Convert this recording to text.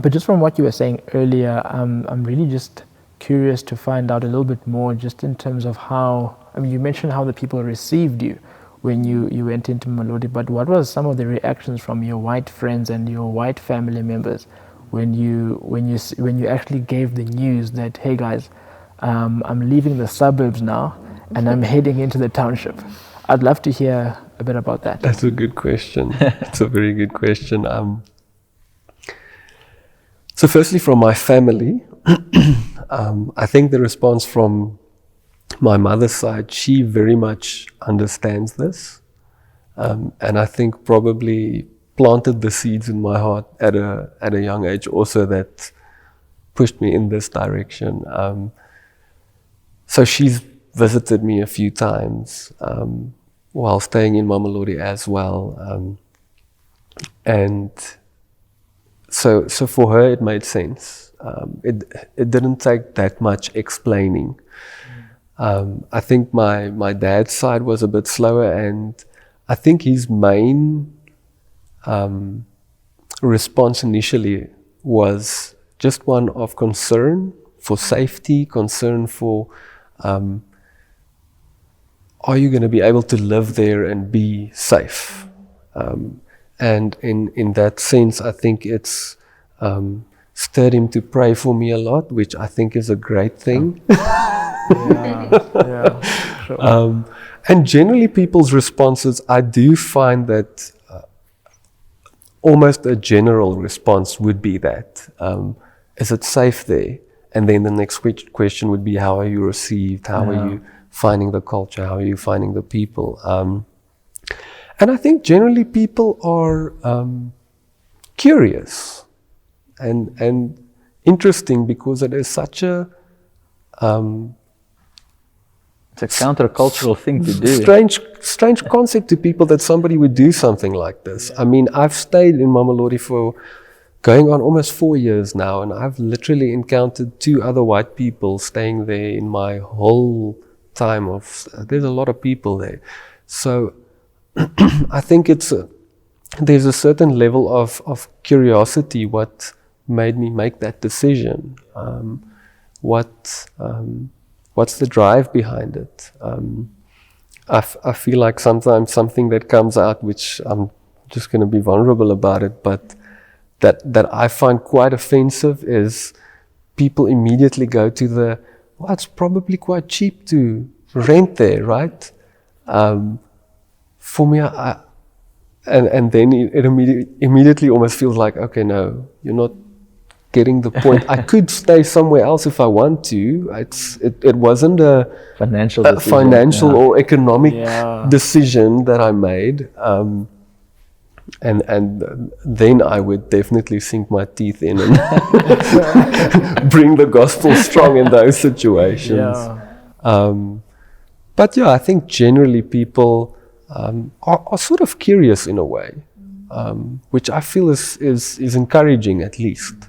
But just from what you were saying earlier, I'm really just curious to find out a little bit more just in terms of how, I mean, you mentioned how the people received you when you went into Mamelodi, but what was some of the reactions from your white friends and your white family members when you actually gave the news that, hey guys, I'm leaving the suburbs now and I'm heading into the township? I'd love to hear a bit about that. That's a good question. It's a very good question. So firstly, from my family, I think the response from my mother's side, she very much understands this. And I think probably planted the seeds in my heart at a young age also that pushed me in this direction. So she's visited me a few times while staying in Mamelodi as well. And so for her it made sense. It didn't take that much explaining. I think my dad's side was a bit slower, and I think his main response initially was just one of concern for safety, concern for are you going to be able to live there and be safe? And in that sense, I think it's stirred him to pray for me a lot, which I think is a great thing. Sure. And generally people's responses, I do find that almost a general response would be that, is it safe there? And then the next question would be, how are you received? How are you finding the culture? How are you finding the people? And I think generally people are curious and interesting, because it is such a it's a countercultural thing to do. Strange concept to people that somebody would do something like this. I mean, I've stayed in Mamelodi for going on almost 4 years now, and I've literally encountered 2 other white people staying there in my whole time of. There's a lot of people there, so I think there's a certain level of curiosity. What made me make that decision? What's the drive behind it? I feel like sometimes something that comes out, which I'm just going to be vulnerable about it, but that I find quite offensive, is people immediately go to it's probably quite cheap to rent there, right? For me, and then it immediately almost feels like, okay, no, you're not getting the point. I could stay somewhere else if I want to. It wasn't a financial or economic decision that I made. And then I would definitely sink my teeth in and bring the gospel strong in those situations. But yeah, I think generally people are sort of curious in a way, which I feel is encouraging, at least.